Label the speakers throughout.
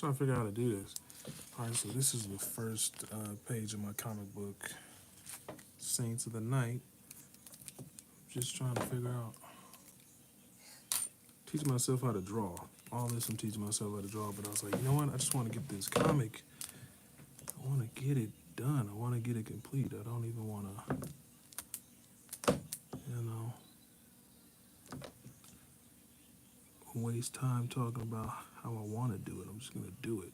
Speaker 1: trying to figure out how to do this. All right, so this is the first page of my comic book, Saints of the Night. Just trying to figure out, teach myself how to draw. All this I'm teaching myself how to draw, but I was like, you know what? I just want to get this comic. I want to get it done. I want to get it complete. I don't even want to, waste time talking about how I want to do it. I'm just going to do it.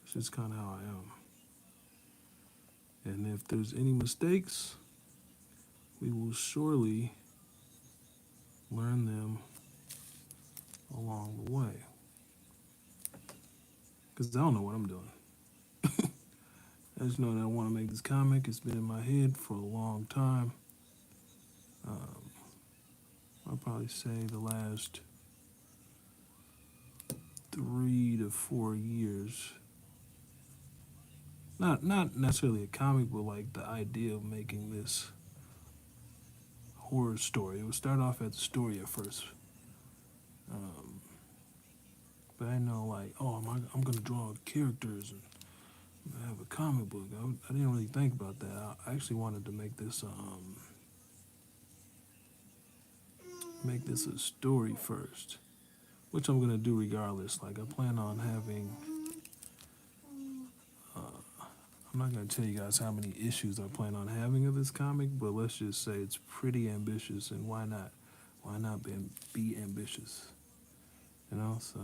Speaker 1: It's just kind of how I am. And if there's any mistakes, we will surely learn them along the way. Because I don't know what I'm doing. I just know that I want to make this comic. It's been in my head for a long time. I'll probably say the last 3 to 4 years. Not necessarily a comic, but like the idea of making this horror story. It would start off as a story at first. But I know like, oh, I'm gonna draw characters and have a comic book. I didn't really think about that. I actually wanted to make this a story first, which I'm gonna do regardless. Like I plan on having. I'm not gonna tell you guys how many issues I plan on having of this comic, but let's just say it's pretty ambitious, and why not? Why not be ambitious? You know, so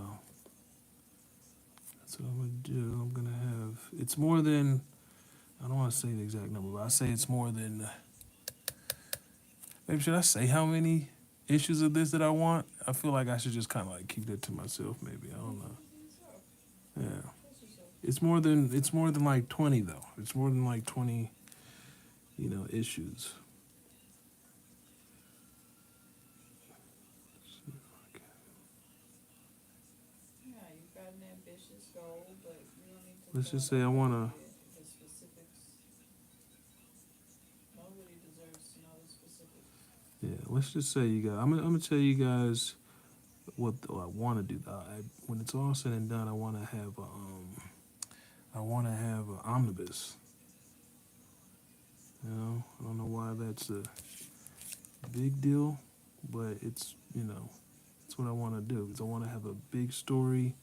Speaker 1: that's what I'm gonna do. I'm gonna have. It's more than. I don't want to say the exact number, but I say it's more than. Maybe should I say how many issues of this that I want? I feel like I should just kind of like keep that to myself. Maybe I don't know. Yeah, it's more than like 20 though. It's more than like 20, issues.
Speaker 2: Yeah, you've got an ambitious goal, but you don't need to
Speaker 1: Let's
Speaker 2: tell
Speaker 1: just say I want to.
Speaker 2: the specifics. Nobody deserves to know the specifics.
Speaker 1: Yeah, let's just say you guys. I'm gonna tell you guys what I want to do. When it's all said and done, I want to have an omnibus. I don't know why that's a big deal, but it's what I want to do. Because I want to have a big story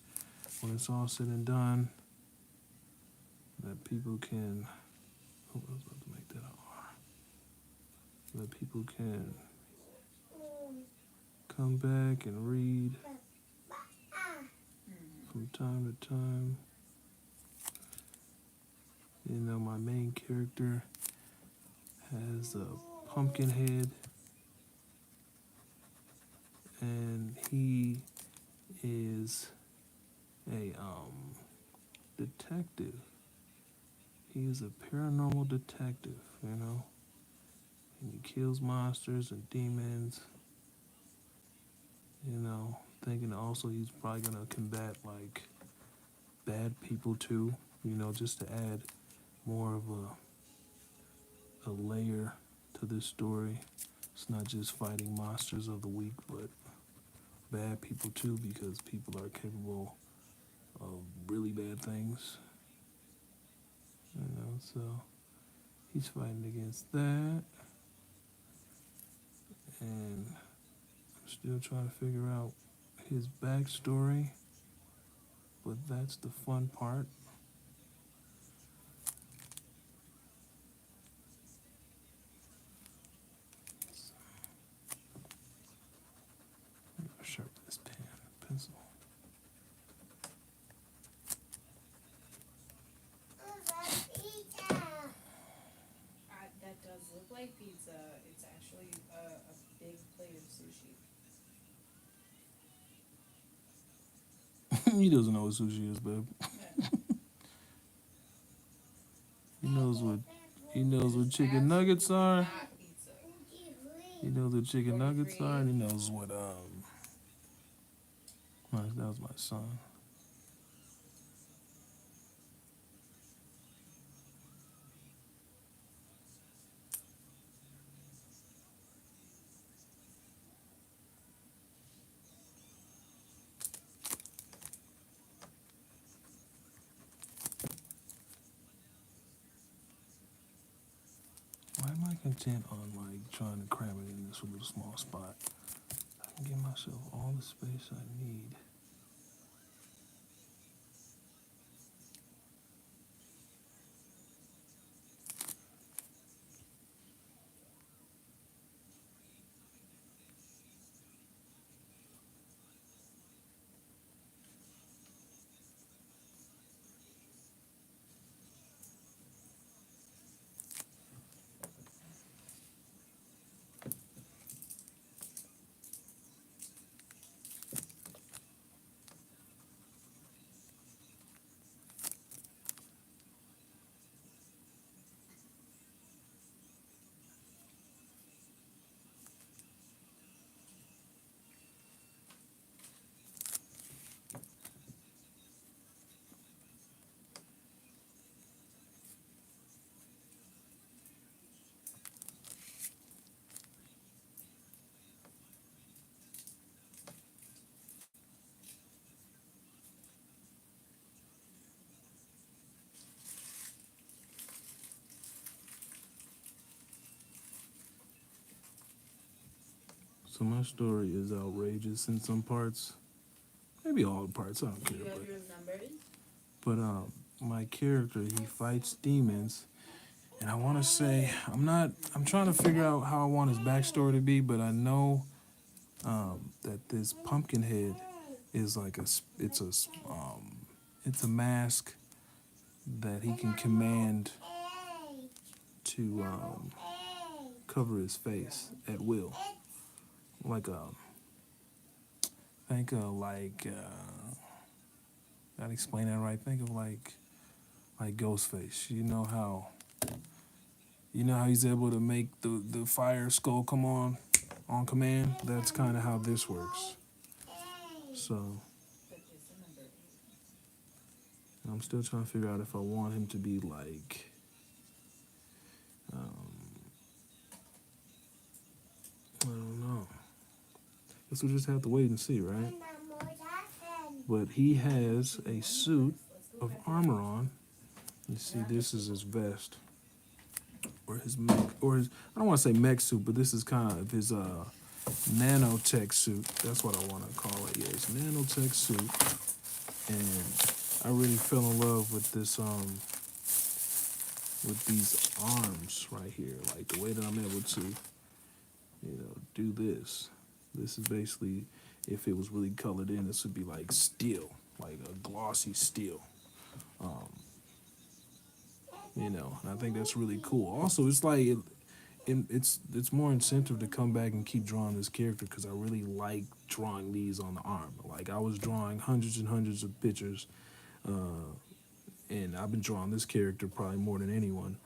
Speaker 1: when it's all said and done that people can. Oh, I was about to make that R. That people can come back and read from time to time. My main character has a pumpkin head, and he is a detective. He is a paranormal detective, and he kills monsters and demons. Thinking also he's probably gonna combat like bad people too. Just to add more of a layer to this story. It's not just fighting monsters of the week, but bad people too, because people are capable of really bad things. So he's fighting against that, and I'm still trying to figure out his backstory, but that's the fun part. Sharpen this pencil.
Speaker 2: That does look like pizza. It's actually a big plate of sushi.
Speaker 1: He doesn't know what sushi is, babe.
Speaker 2: Yeah.
Speaker 1: He knows what chicken nuggets are.
Speaker 2: Not pizza.
Speaker 1: He knows what chicken nuggets are, and he knows what that was my son. intent on like trying to cram it in this little small spot. I can give myself all the space I need. So my story is outrageous in some parts, maybe all the parts. I don't
Speaker 2: Do
Speaker 1: care,
Speaker 2: you have yours numbered?
Speaker 1: but my character, he fights demons, and I want to say I'm trying to figure out how I want his backstory to be, but I know that this Pumpkinhead is like it's a mask that he can command to cover his face at will, like think of like gotta explain that right. Think of like Ghostface. You know how he's able to make the fire skull come on command. That's kind of how this works. So
Speaker 2: But it's a number 8.
Speaker 1: I'm still trying to figure out if I want him to be like I don't know. Guess we'll just have to wait and see, right? But he has a suit of armor on. You see, this is his vest, or his mech, or his, I don't want to say mech suit, but this is kind of his nanotech suit. That's what I want to call it. Yeah, it's nanotech suit. And I really fell in love with this with these arms right here. Like the way that I'm able to, do this. This is basically, if it was really colored in, this would be like steel, like a glossy steel. And I think that's really cool. Also, it's like it's more incentive to come back and keep drawing this character because I really like drawing these on the arm. Like I was drawing hundreds and hundreds of pictures, and I've been drawing this character probably more than anyone.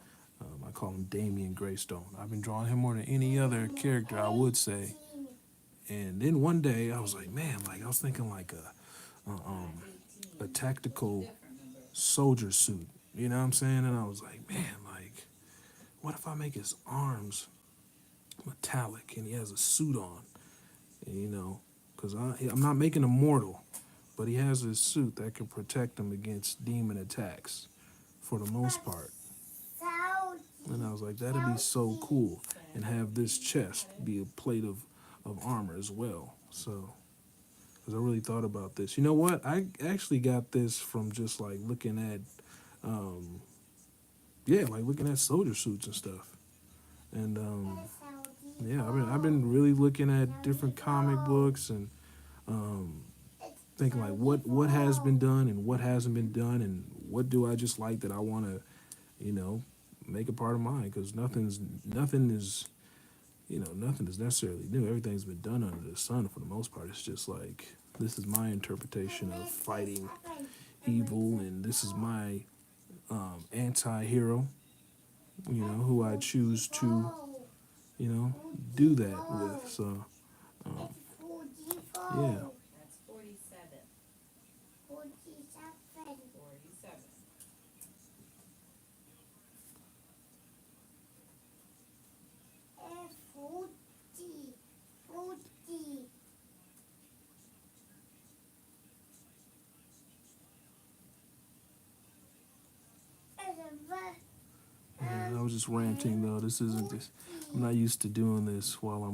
Speaker 1: I call him Damian Greystone. I've been drawing him more than any other character, I would say. And then one day I was like, man, like I was thinking like a tactical soldier suit. You know what I'm saying? And I was like, man, like, what if I make his arms metallic and he has a suit on? And, because I'm not making him mortal, but he has this suit that can protect him against demon attacks for the most part. And I was like, that'd be so cool. And have this chest be a plate of armor as well. So, because I really thought about this. You know what? I actually got this from just like looking at, looking at soldier suits and stuff. And I've been really looking at different comic books and thinking like what has been done and what hasn't been done and what do I just like that I want to, make a part of mine, because nothing is necessarily new. Everything's been done under the sun for the most part. It's just like this is my interpretation of fighting evil, and this is my anti-hero, who I choose to, do that with. So, yeah.
Speaker 2: That's 47. 47.
Speaker 1: Yeah, I was just ranting though. This isn't this. I'm not used to doing this while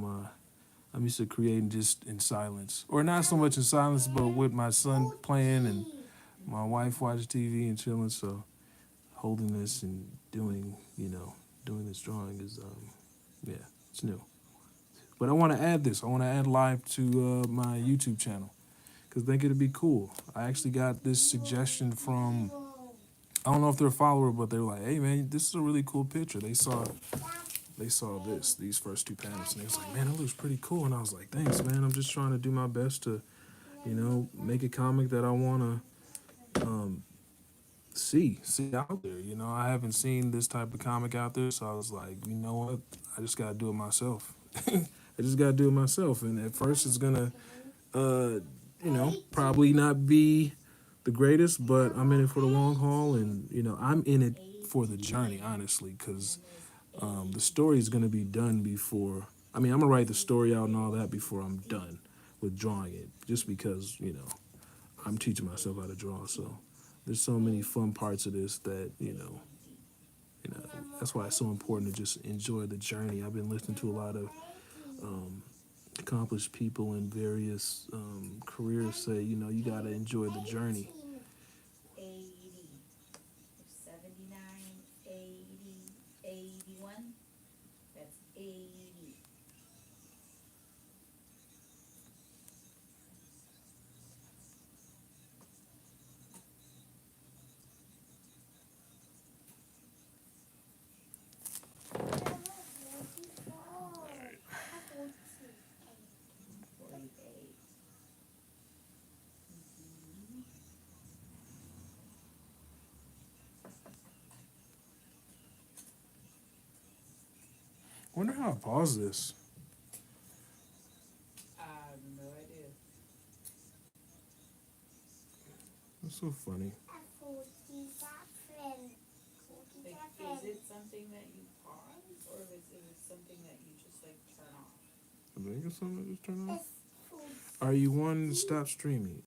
Speaker 1: I'm used to creating just in silence, or not so much in silence, but with my son playing and my wife watching TV and chilling. So holding this and doing, doing this drawing is, yeah, it's new. But I want to add this. I want to add live to my YouTube channel because I think it'd be cool. I actually got this suggestion from, I don't know if they're a follower, but they're like, "Hey man, this is a really cool picture." They saw these first two panels, and they was like, "Man, that looks pretty cool." And I was like, "Thanks, man. I'm just trying to do my best to, make a comic that I want to see out there. I haven't seen this type of comic out there, so I was like, you know what? I just gotta do it myself. I just gotta do it myself. And at first, it's gonna, probably not be the greatest, but I'm in it for the long haul, and I'm in it for the journey, honestly, because the story is gonna be done before. I mean, I'm gonna write the story out and all that before I'm done with drawing it, just because I'm teaching myself how to draw. So there's so many fun parts of this that that's why it's so important to just enjoy the journey. I've been listening to a lot of accomplished people in various careers say, you got to enjoy the journey.
Speaker 2: 80, 79, 80, 81. That's 80.
Speaker 1: Wonder how I pause this.
Speaker 2: I have no idea.
Speaker 1: That's so funny.
Speaker 2: Like, is it something that you pause, or is it something that you just like turn off?
Speaker 1: I think it's something I just turn off. Are you wanting to stop streaming?